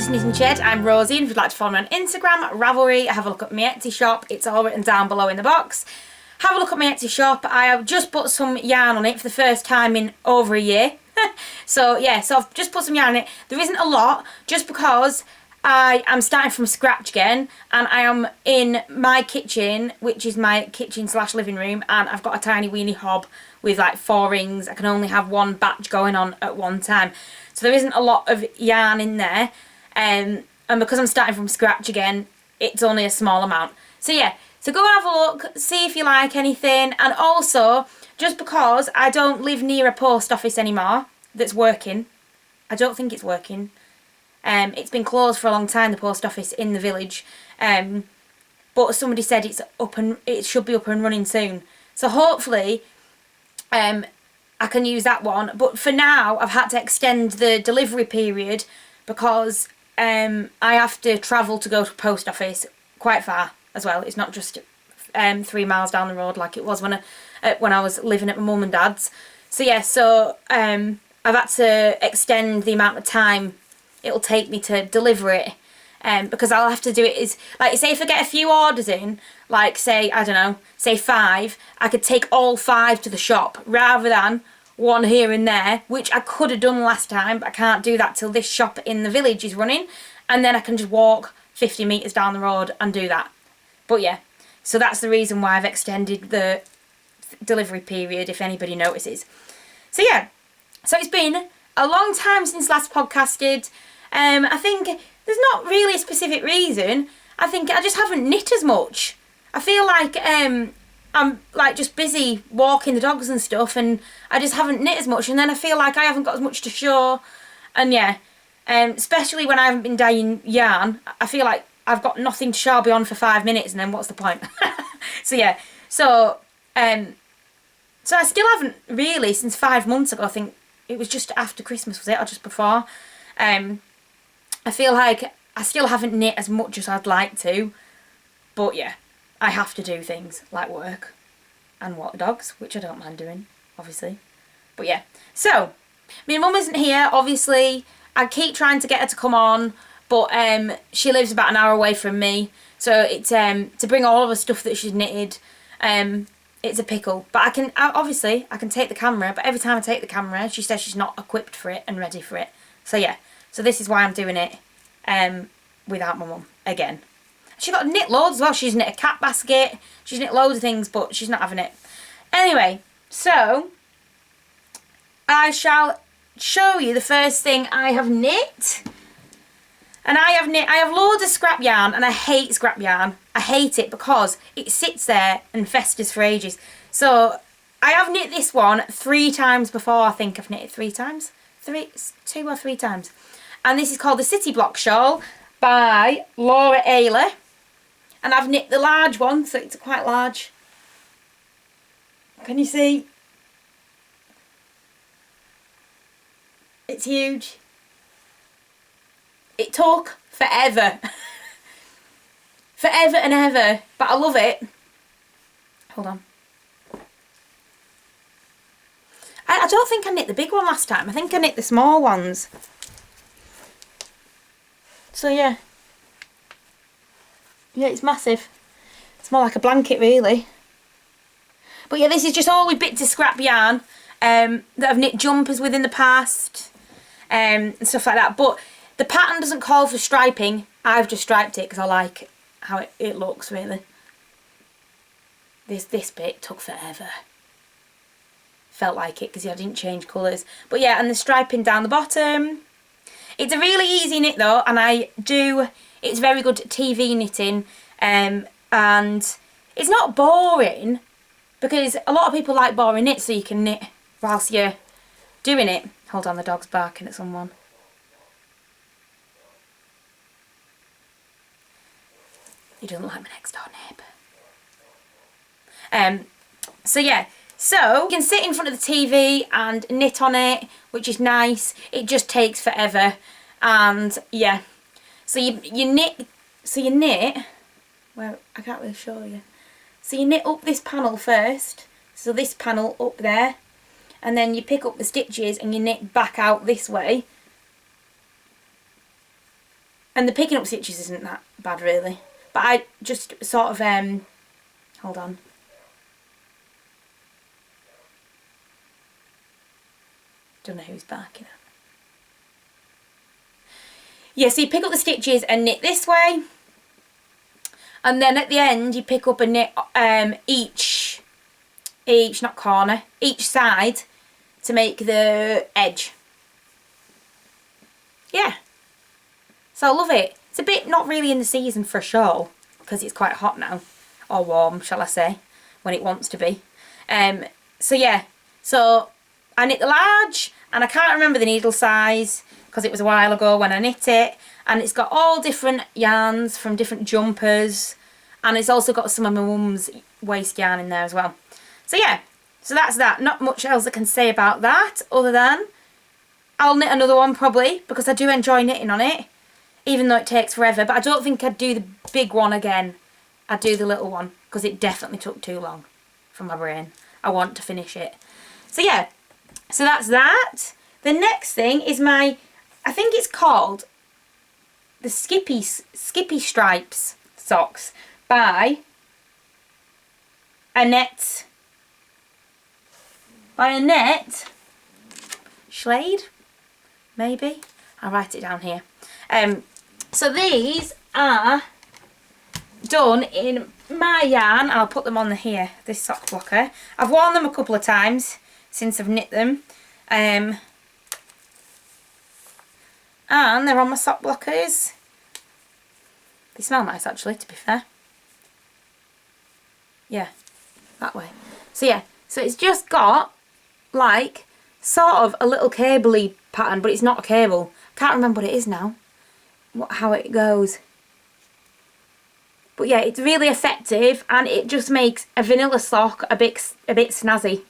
to Knitting Shed. I'm Rosie, and if you'd like to follow me on Instagram, Ravelry, have a look at my Etsy shop. It's all written down below in the box. Have a look at my Etsy shop. I have just put some yarn on it for the first time in over a year. So yeah, so I've just put some yarn on it. There isn't a lot, just because I am starting from scratch again, and I am in my kitchen, which is my kitchen / living room, and I've got a tiny weeny hob with like 4 rings. I can only have one batch going on at one time, so there isn't a lot of yarn in there, and because I'm starting from scratch again, it's only a small amount. So yeah, so go and have a look, see if you like anything. And also, just because I don't live near a post office anymore that's working, I don't think it's working. It's been closed for a long time, the post office in the village, but somebody said it's up and it should be up and running soon. So hopefully I can use that one. But for now, I've had to extend the delivery period because I have to travel to go to the post office quite far as well. It's not just 3 miles down the road like it was when I was living at my mum and dad's. So yeah, so I've had to extend the amount of time it'll take me to deliver it, because I'll have to do it is, like, say if I get a few orders in, like say, I don't know, say 5, I could take all 5 to the shop rather than one here and there, which I could have done last time, but I can't do that till this shop in the village is running, and then I can just walk 50 metres down the road and do that. But yeah, so that's the reason why I've extended the delivery period, if anybody notices. So yeah, so it's been a long time since last podcasted. I think there's not really a specific reason. I think I just haven't knit as much. I feel like I'm like just busy walking the dogs and stuff, and I just haven't knit as much, and then I feel like I haven't got as much to show. And yeah, especially when I haven't been dyeing yarn, I feel like I've got nothing to show beyond for 5 minutes, and then what's the point? So yeah, so I still haven't really, since 5 months ago, I think it was just after Christmas, was it, or just before? I feel like I still haven't knit as much as I'd like to, but yeah, I have to do things like work and walk the dogs, which I don't mind doing, obviously. But yeah, so my mum isn't here, obviously. I keep trying to get her to come on, but she lives about an hour away from me, so it's to bring all of the stuff that she's knitted. It's a pickle, but I can take the camera, but every time I take the camera, she says she's not equipped for it and ready for it. So yeah, so this is why I'm doing it without my mum again. She got knit loads as well. She's knit a cat basket, she's knit loads of things, but she's not having it. Anyway, so I shall show you the first thing I have knit. And I have loads of scrap yarn, and I hate scrap yarn. I hate it because it sits there and festers for ages. So I have knit this one 3 times before. I think I've knit it 3 times. 2 or 3 times. And this is called the City Block Shawl by Laura Ayler. And I've knit the large one, so it's quite large. Can you see? It's huge. It took forever. Forever and ever. But I love it. Hold on. I don't think I knit the big one last time. I think I knit the small ones. So yeah. Yeah, it's massive. It's more like a blanket, really. But yeah, this is just all with bits of scrap yarn that I've knit jumpers with in the past and stuff like that. But the pattern doesn't call for striping. I've just striped it because I like how it looks, really. This bit took forever. Felt like it because I didn't change colours. But yeah, and the striping down the bottom. It's a really easy knit though, and it's very good TV knitting, and it's not boring because a lot of people like boring knits, so you can knit whilst you're doing it. Hold on, the dog's barking at someone. He doesn't like my next door neighbour. So yeah, so you can sit in front of the TV and knit on it, which is nice. It just takes forever, and yeah. So you knit. Well, I can't really show you. So you knit up this panel first. So this panel up there, and then you pick up the stitches and you knit back out this way. And the picking up stitches isn't that bad really. But I just sort of, hold on. Don't know who's barking at. Yeah, so you pick up the stitches and knit this way. And then at the end you pick up and knit each not corner, each side to make the edge. Yeah. So I love it. It's a bit not really in the season for a shawl because it's quite hot now. Or warm, shall I say, when it wants to be. So yeah. So I knit the large and I can't remember the needle size because it was a while ago when I knit it. And it's got all different yarns from different jumpers. And it's also got some of my mum's waist yarn in there as well. So yeah, so that's that. Not much else I can say about that other than I'll knit another one probably because I do enjoy knitting on it. Even though it takes forever. But I don't think I'd do the big one again. I'd do the little one because it definitely took too long for my brain. I want to finish it. So yeah, so that's that. The next thing is my, I think it's called the Skippy Stripes socks by Annette Schlade, maybe. I'll write it down here. So these are done in my yarn. I'll put them on here, this sock blocker. I've worn them a couple of times since I've knit them. And they're on my sock blockers. They smell nice actually, to be fair. Yeah, that way. So yeah, so it's just got like sort of a little cable-y pattern, but it's not a cable. Can't remember what it is now. How it goes. But yeah, it's really effective and it just makes a vanilla sock a bit snazzy.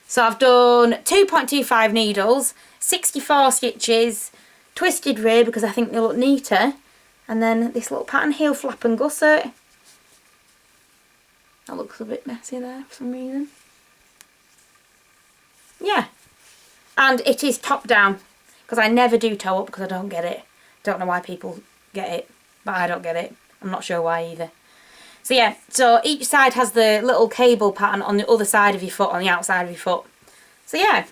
So I've done 2.25 needles, 64 stitches, twisted rib because I think they look neater, and then this little pattern, heel flap and gusset. That looks a bit messy there for some reason. Yeah, and it is top down because I never do toe up because I don't get it. Don't know why people get it, but I don't get it. I'm not sure why either. So yeah, so each side has the little cable pattern on the other side of your foot, on the outside of your foot. So yeah,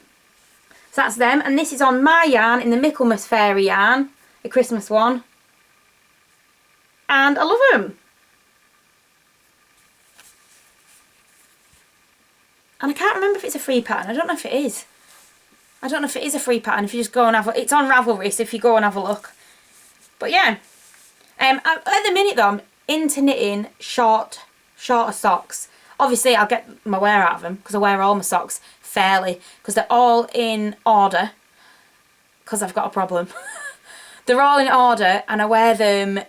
so that's them. And this is on my yarn in the Michaelmas Fairy yarn, the Christmas one. And I love them. And I can't remember if it's a free pattern. I don't know if it is. I don't know if it is a free pattern. If you just go and have a... It's on Ravelry, so if you go and have a look. But yeah. At the minute though, I'm into knitting shorter socks. Obviously I'll get my wear out of them because I wear all my socks fairly because they're all in order because I've got a problem. They're all in order and I wear them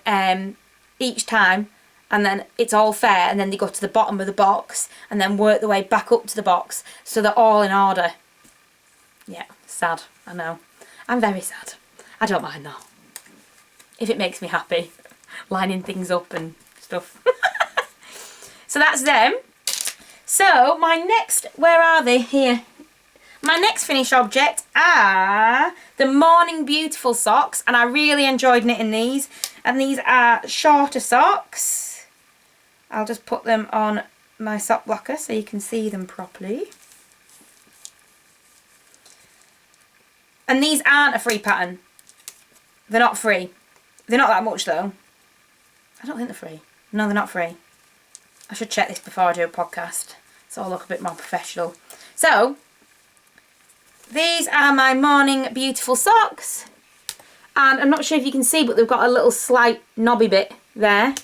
each time, and then it's all fair, and then they go to the bottom of the box and then work their way back up to the box, so they're all in order. Yeah, sad, I know. I'm very sad. I don't mind though. If it makes me happy, lining things up and stuff. So that's them. So my next, where are they? Here. My next finished object are the Morning Beautiful socks, and I really enjoyed knitting these. And these are shorter socks. I'll just put them on my sock blocker so you can see them properly. And these aren't a free pattern. They're not free. They're not that much though. I don't think they're free. No, they're not free. I should check this before I do a podcast so I'll look a bit more professional. So, these are my Morning Beautiful socks. And I'm not sure if you can see, but they've got a little slight knobby bit there.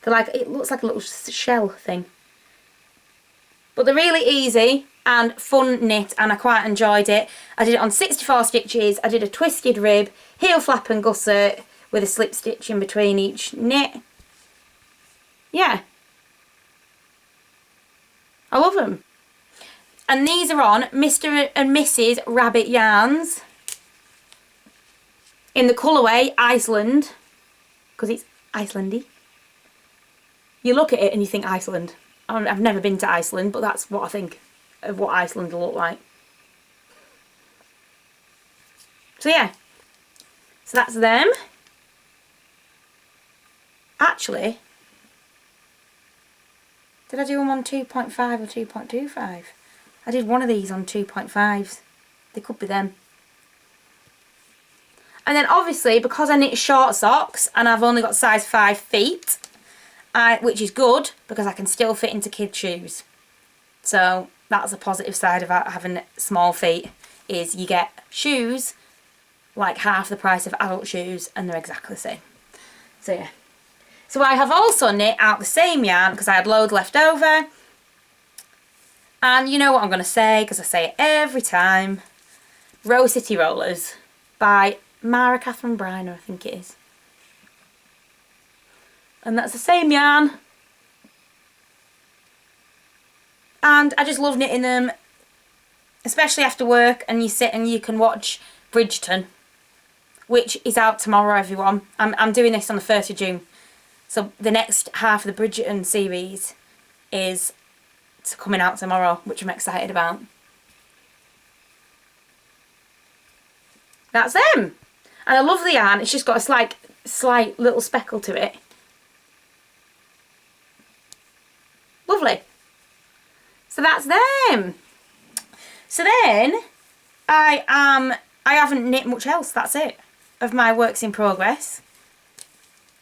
They're like, it looks like a little shell thing. But they're really easy and fun knit, and I quite enjoyed it. I did it on 64 stitches. I did a twisted rib, heel flap and gusset with a slip stitch in between each knit. Yeah. I love them. And these are on Mr. and Mrs. Rabbit yarns in the colourway Iceland, because it's Icelandy. You look at it and you think Iceland. I've never been to Iceland, but that's what I think of what Iceland will look like. So yeah. So that's them. Actually, did I do them on 2.5 or 2.25? I did one of these on 2.5s. They could be them. And then obviously, because I knit short socks and I've only got size 5 feet, which is good because I can still fit into kids' shoes. So that's a positive side about having small feet, is you get shoes like half the price of adult shoes and they're exactly the same. So yeah. So I have also knit out the same yarn because I had loads left over. And you know what I'm going to say, because I say it every time. Rose City Rollers by Mara Catherine Briner, I think it is. And that's the same yarn. And I just love knitting them, especially after work and you sit and you can watch Bridgerton, which is out tomorrow, everyone. I'm doing this on the 1st of June. So the next half of the Bridgerton series is coming out tomorrow, which I'm excited about. That's them. And I love the yarn. It's just got a slight little speckle to it. Lovely. So that's them. So then I haven't knit much else. That's it of my works in progress.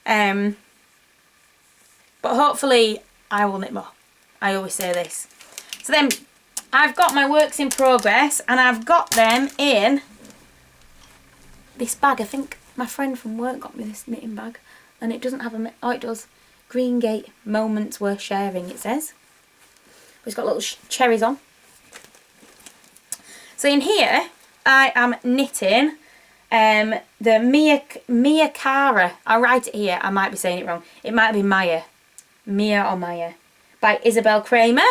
But hopefully I will knit more. I always say this. So then I've got my works in progress and I've got them in this bag. I think my friend from work got me this knitting bag, and it doesn't have a, oh it does, Greengate Moments Worth Sharing it says. It's got little cherries on. So in here I am knitting the Mia Cara. I'll write it here, I might be saying it wrong. It might be Mia or Maya, by Isabel Kramer.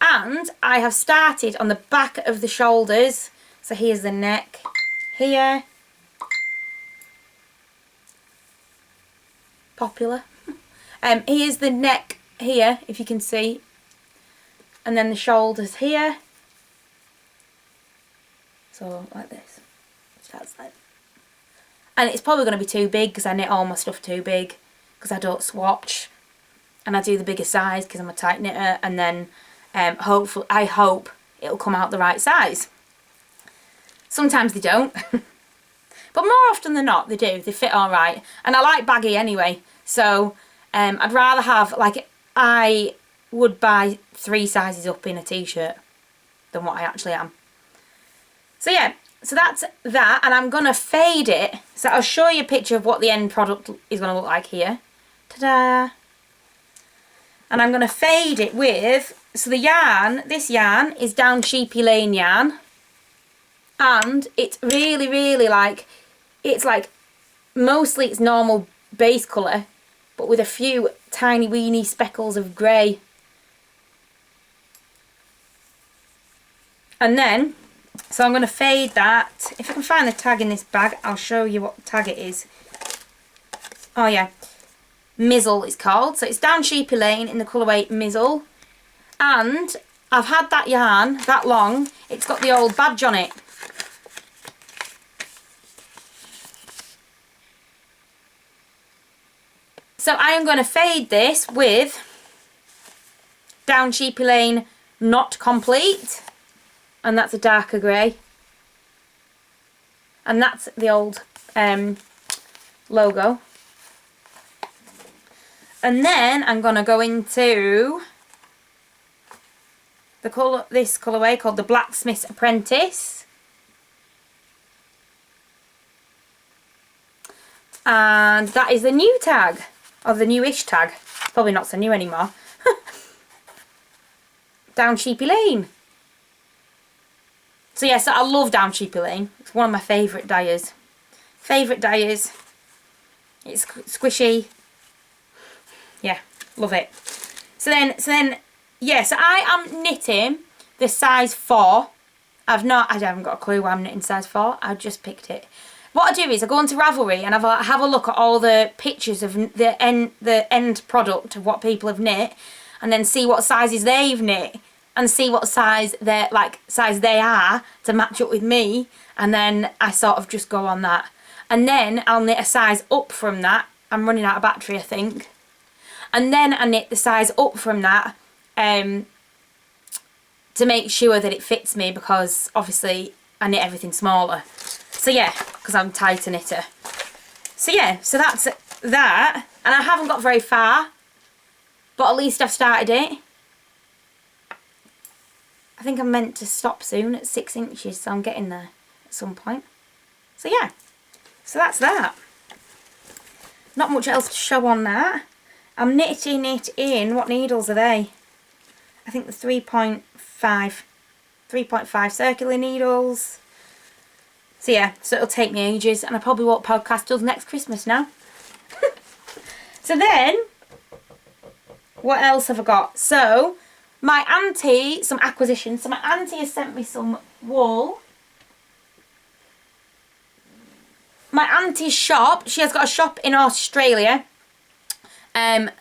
And I have started on the back of the shoulders. So here's the neck here. Popular. Here's the neck here, if you can see. And then the shoulders here. So like this. That's that. And it's probably going to be too big because I knit all my stuff too big because I don't swatch. And I do the bigger size because I'm a tight knitter, and then hopefully, I hope it'll come out the right size. Sometimes they don't, but more often than not they do. They fit all right, and I like baggy anyway. So I'd rather have, like, I would buy 3 sizes up in a t-shirt than what I actually am. So yeah, so that's that, and I'm gonna fade it. So I'll show you a picture of what the end product is gonna look like here. Ta-da! And I'm going to fade it with, so the yarn, this yarn is Down Sheepy Lane yarn. And it's really, really like, it's like, mostly it's normal base colour, but with a few tiny weeny speckles of grey. And then, so I'm going to fade that. If I can find the tag in this bag, I'll show you what tag it is. Oh yeah. Mizzle it's called. So it's Down Sheepy Lane in the colourway Mizzle. And I've had that yarn that long, it's got the old badge on it. So I am going to fade this with Down Sheepy Lane Not Complete. And that's a darker grey. And that's the old logo. And then I'm going to go into this colourway called the Blacksmith's Apprentice. And that is the new tag, or the newish tag. Probably not so new anymore. Down Sheepy Lane. So yes, I love Down Sheepy Lane. It's one of my favourite dyers. It's squishy. Yeah, love it. So then, yeah, so I am knitting the size 4. I haven't got a clue why I'm knitting size 4. I just picked it. What I do is I go onto Ravelry and have a look at all the pictures of the end product of what people have knit, and then see what sizes they've knit and see what size they are to match up with me, and then I sort of just go on that. and then I'll knit a size up from that. I'm running out of battery, I think. And then I knit the size up from that to make sure that it fits me, because obviously I knit everything smaller. So yeah, because I'm tighter knitter. So yeah, so that's that. And I haven't got very far, but at least I've started it. I think I'm meant to stop soon at 6 inches, so I'm getting there at some point. So yeah, so that's that. Not much else to show on that. I'm knitting it in, what needles are they? I think the 3.5 circular needles. So yeah, so it'll take me ages, and I probably won't podcast till next Christmas now. So then, what else have I got? So, my auntie, some acquisitions. So my auntie has sent me some wool. My auntie's shop, she has got a shop in Australia. And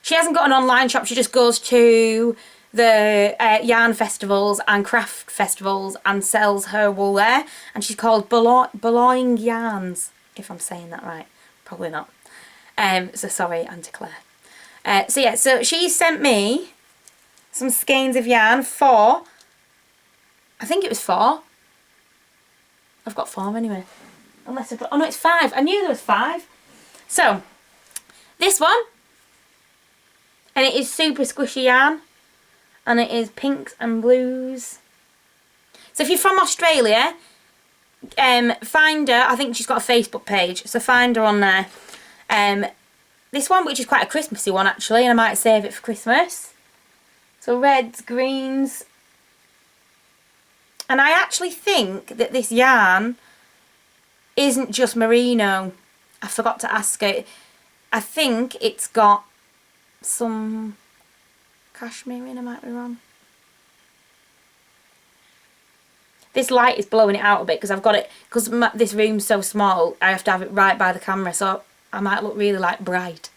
she hasn't got an online shop, she just goes to the yarn festivals and craft festivals and sells her wool there. And she's called Belonging Yarns, if I'm saying that right. Probably not. So sorry, Auntie Claire. So yeah, so she sent me some skeins of yarn for, I think it was 4. I've got 4 anyway. Unless I've got, oh no, it's 5. I knew there was 5. So, this one, and it is super squishy yarn, and it is pinks and blues. So if you're from Australia, find her. I think she's got a Facebook page, so find her on there. This one, which is quite a Christmassy one actually, and I might save it for Christmas. So reds, greens, and I actually think that this yarn isn't just merino. I forgot to ask her. I think it's got some cashmere in, I might be wrong. This light is blowing it out a bit because I've got it, because this room's so small, I have to have it right by the camera, so I might look really like bright.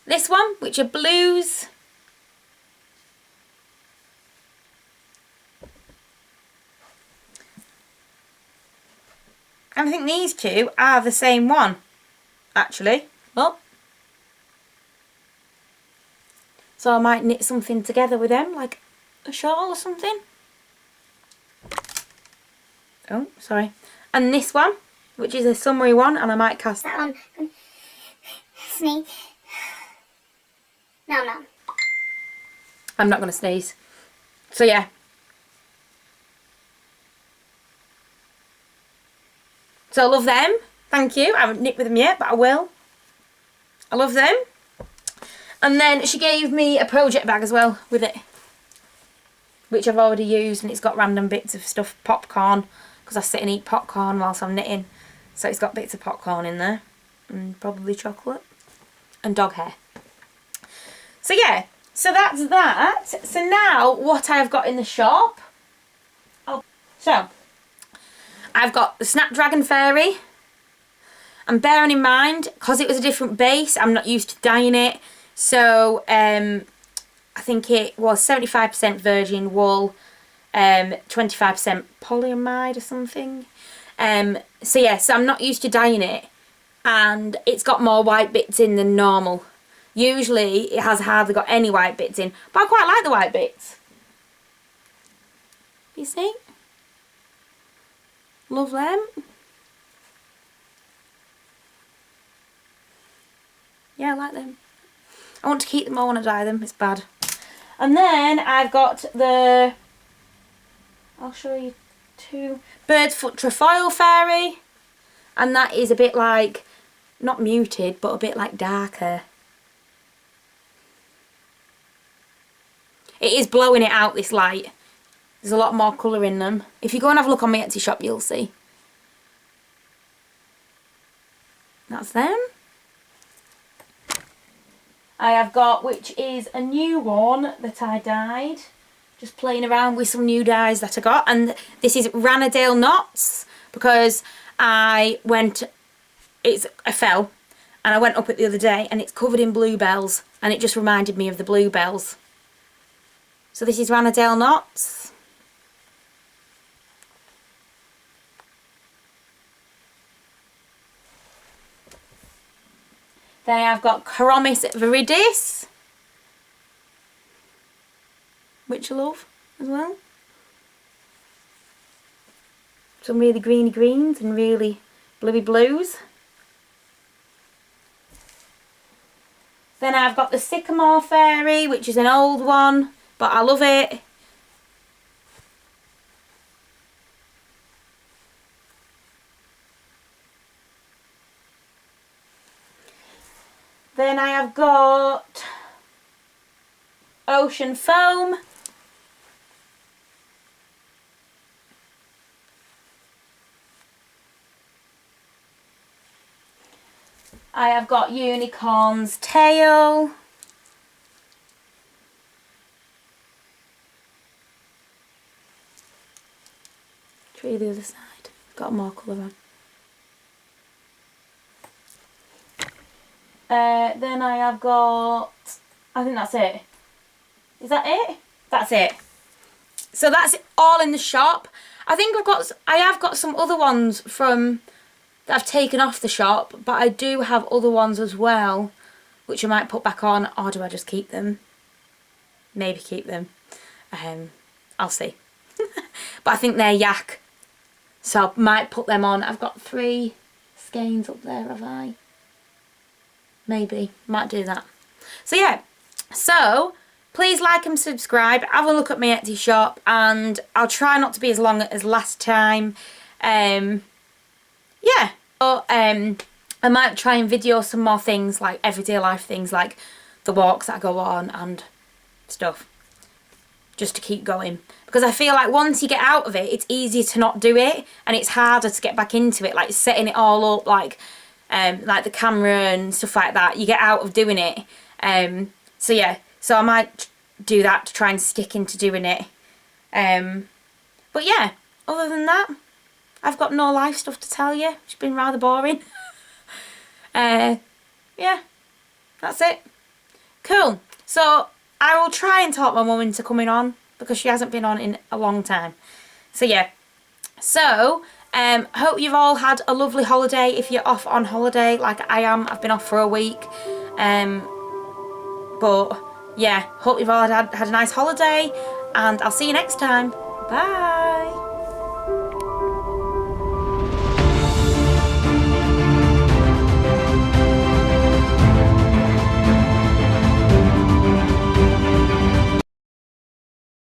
This one, which are blues. And I think these two are the same one, actually. Well, so I might knit something together with them, like a shawl or something. Oh, sorry. And this one, which is a summery one, and I might cast that one. Sneeze. No, no. I'm not going to sneeze. So yeah. So I love them. Thank you. I haven't knit with them yet, but I will. I love them. And then she gave me a project bag as well with it, which I've already used, and it's got random bits of stuff, popcorn, because I sit and eat popcorn whilst I'm knitting. So it's got bits of popcorn in there, and probably chocolate, and dog hair. So yeah, so that's that. So now what I've got in the shop. Oh, so I've got the Snapdragon Fairy. And bearing in mind, because it was a different base, I'm not used to dyeing it. So I think it was 75% virgin wool, 25% polyamide or something. So yeah, so I'm not used to dyeing it, and it's got more white bits in than normal. Usually it has hardly got any white bits in, but I quite like the white bits. You see? Love them. Yeah, I like them. I want to keep them, I want to dye them, it's bad. And then I've got the, I'll show you two, Bird's Foot Trefoil Fairy. And that is a bit like, not muted, but a bit like darker. It is blowing it out, this light. There's a lot more colour in them. If you go and have a look on my Etsy shop, you'll see. That's them. I have got, which is a new one that I dyed. Just playing around with some new dyes that I got. And this is Ranadale Knots, because I fell, and I went up it the other day, and it's covered in bluebells, and it just reminded me of the bluebells. So this is Ranadale Knots. Then I've got Chromis Viridis, which I love as well. Some really greeny greens and really bluey blues. Then I've got the Sycamore Fairy, which is an old one, but I love it. Then I have got Ocean Foam. I have got Unicorn's Tail. Try the other side. Got more colour on. Then I have got, I think that's it. Is that it? That's it. So that's all in the shop. I think I have got some other ones from that I've taken off the shop, but I do have other ones as well, which I might put back on, or do I just keep them? Maybe keep them. I'll see. But I think they're yak, so I might put them on. I've got 3 skeins up there, have I? Maybe. Might do that. So yeah. So please like and subscribe. Have a look at my Etsy shop, and I'll try not to be as long as last time. Yeah. So, I might try and video some more things, like everyday life things, like the walks that I go on and stuff, just to keep going, because I feel like once you get out of it, it's easier to not do it, and it's harder to get back into it, like setting it all up, like the camera and stuff like that. You get out of doing it. So yeah, so I might do that to try and stick into doing it. But yeah, other than that, I've got no life stuff to tell you. It's been rather boring. Yeah, that's it. Cool. So I will try and talk my mum into coming on, because she hasn't been on in a long time. So yeah. So hope you've all had a lovely holiday if you're off on holiday like I am. I've been off for a week. But yeah, hope you've all had a nice holiday, and I'll see you next time. Bye.